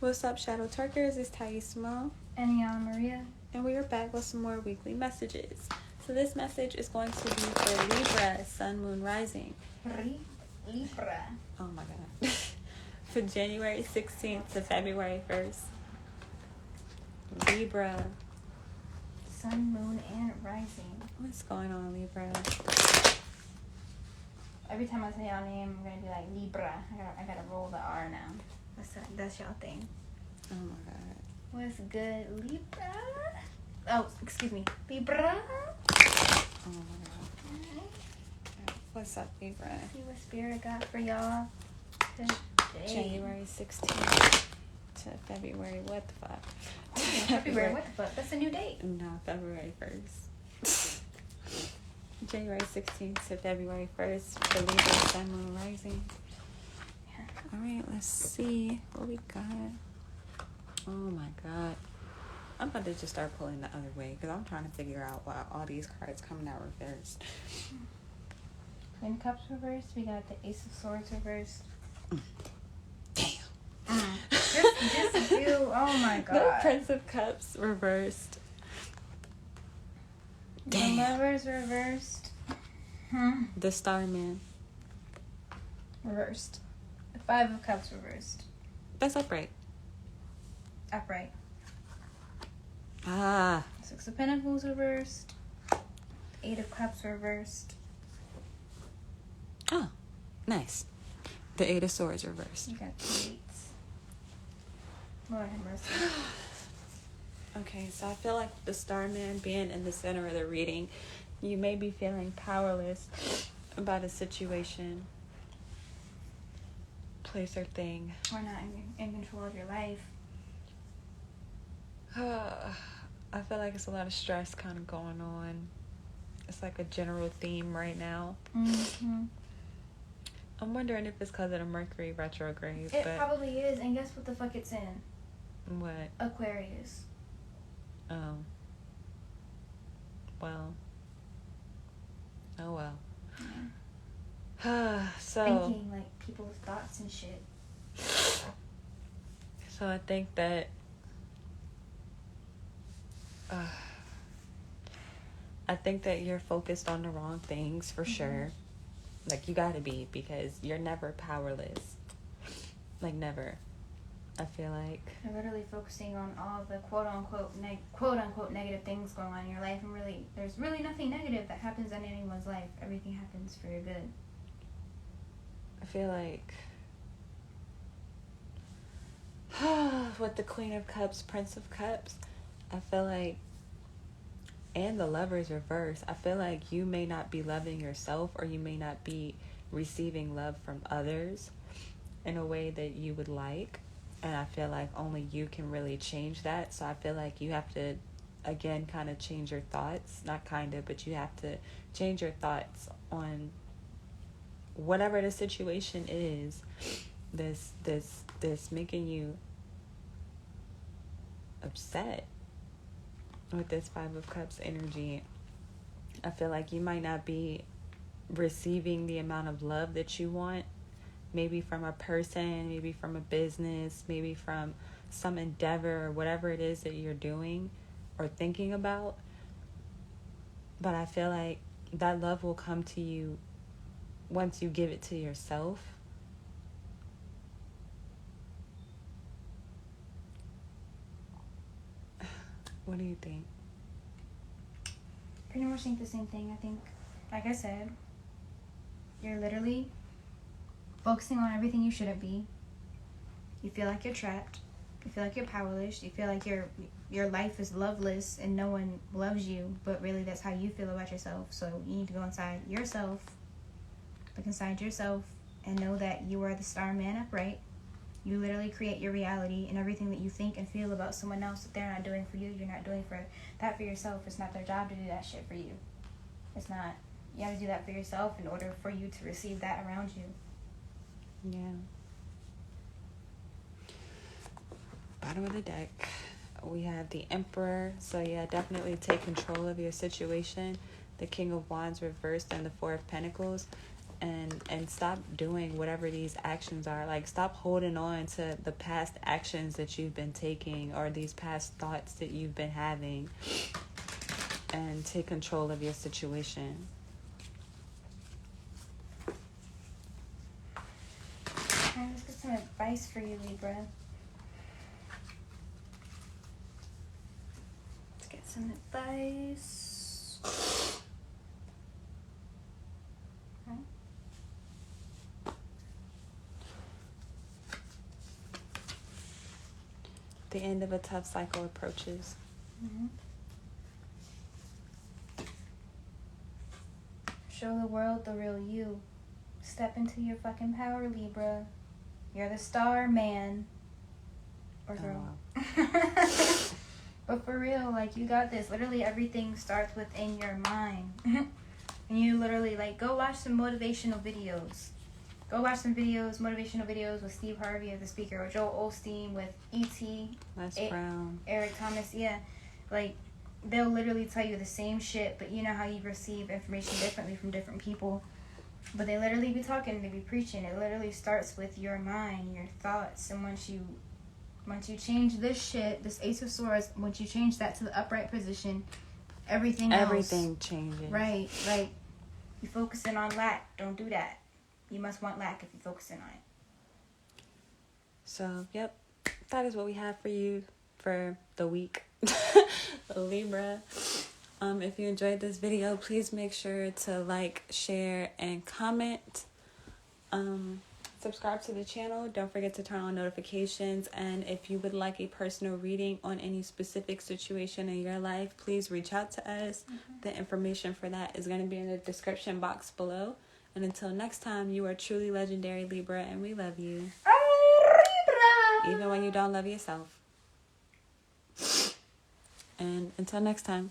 What's up, Shadow Twerkers? It's Thais Simone. And Yana Maria. And we are back with some more weekly messages. So this message is going to be for Libra, Sun, Moon, Rising. Libra. Oh my God. For January 16th to February 1st. Libra. Sun, Moon, and Rising. What's going on, Libra? Every time I say y'all name, I'm going to be like Libra. I gotta roll the R now. That's y'all thing. Oh my God. What's good, Libra? Oh, excuse me. Libra. Oh my God. What's up, Libra? See what Spirit got for y'all today. January 16th to February. What the fuck? February, what the fuck? That's a new date. No, February 1st. January 16th to February 1st for Libra, Sun, Moon, Rising. Yeah. Alright, let's see what we got. Oh my God. I'm about to just start pulling the other way because I'm trying to figure out why all these cards coming out reversed. Queen of Cups reversed. We got the Ace of Swords reversed. Damn. Just a few. Oh my God. The Prince of Cups reversed. Damn. The Lovers reversed. The Starman. Reversed. The Five of Cups reversed. That's upright. Upright. Ah. Six of Pentacles reversed. Eight of Cups reversed. Oh, nice. The Eight of Swords reversed. You got two eights. Lord have mercy. Okay, so I feel like the Starman being in the center of the reading, you may be feeling powerless about a situation, place, or thing. Or not in control of your life. I feel like it's a lot of stress kind of going on. It's like a general theme right now. Mm-hmm. I'm wondering if it's because of the Mercury retrograde. It probably is, and guess what the fuck it's in? What? Aquarius. Oh. Well. Oh well. Yeah. So. Thinking like people's thoughts and shit. So I think that. I think that you're focused on the wrong things for sure. Like you gotta be, because you're never powerless. Like never. I feel like You're literally focusing on all the quote unquote negative things going on in your life, and really there's really nothing negative that happens in anyone's life. Everything happens for your good. I feel like with the Queen of Cups, Prince of Cups, I feel like, and the Lovers reverse, I feel like you may not be loving yourself, or you may not be receiving love from others in a way that you would like. And I feel like only you can really change that. So I feel like you have to, again, kind of change your thoughts. Not kind of, but you have to change your thoughts on whatever the situation is. This making you upset with this Five of Cups energy. I feel like you might not be receiving the amount of love that you want. Maybe from a person, maybe from a business, maybe from some endeavor or whatever it is that you're doing or thinking about. But I feel like that love will come to you once you give it to yourself. What do you think? Pretty much think the same thing. I think, like I said, you're literally focusing on everything you shouldn't be. You feel like you're trapped. You feel like you're powerless. You feel like your life is loveless and no one loves you. But really, that's how you feel about yourself. So you need to go inside yourself, look inside yourself, and know that you are the Starman upright. You literally create your reality, and everything that you think and feel about someone else that they're not doing for you, you're not doing for yourself. It's not their job to do that shit for you. It's not. You have to do that for yourself in order for you to receive that around you. Yeah. Bottom of the deck, we have the Emperor. So yeah, definitely take control of your situation. The King of Wands reversed and the Four of Pentacles. and stop doing whatever these actions are. Like, stop holding on to the past actions that you've been taking or these past thoughts that you've been having, and take control of your situation. Let's get some advice for you, Libra. Let's get some advice. Okay. The end of a tough cycle approaches. Mm-hmm. Show the world the real you. Step into your fucking power, Libra. You're the star, man. Or girl. Oh. But for real, like, you got this. Literally everything starts within your mind. And you literally, like, go watch some motivational videos. Go watch some motivational videos with Steve Harvey as the speaker, or Joel Osteen with E.T. Les Brown. Eric Thomas, yeah. Like, they'll literally tell you the same shit, but you know how you receive information differently from different people. But they literally be talking, they be preaching. It literally starts with your mind, your thoughts. And once you change this shit, this Ace of Swords, once you change that to the upright position, everything changes. Right. Like, you focusing on lack. Don't do that. You must want lack if you're focusing on it. So, yep. That is what we have for you for the week. Libra. If you enjoyed this video, please make sure to like, share, and comment. Subscribe to the channel. Don't forget to turn on notifications. And if you would like a personal reading on any specific situation in your life, please reach out to us. Mm-hmm. The information for that is going to be in the description box below. And until next time, you are truly legendary, Libra, and we love you. Libra! Even when you don't love yourself. And until next time.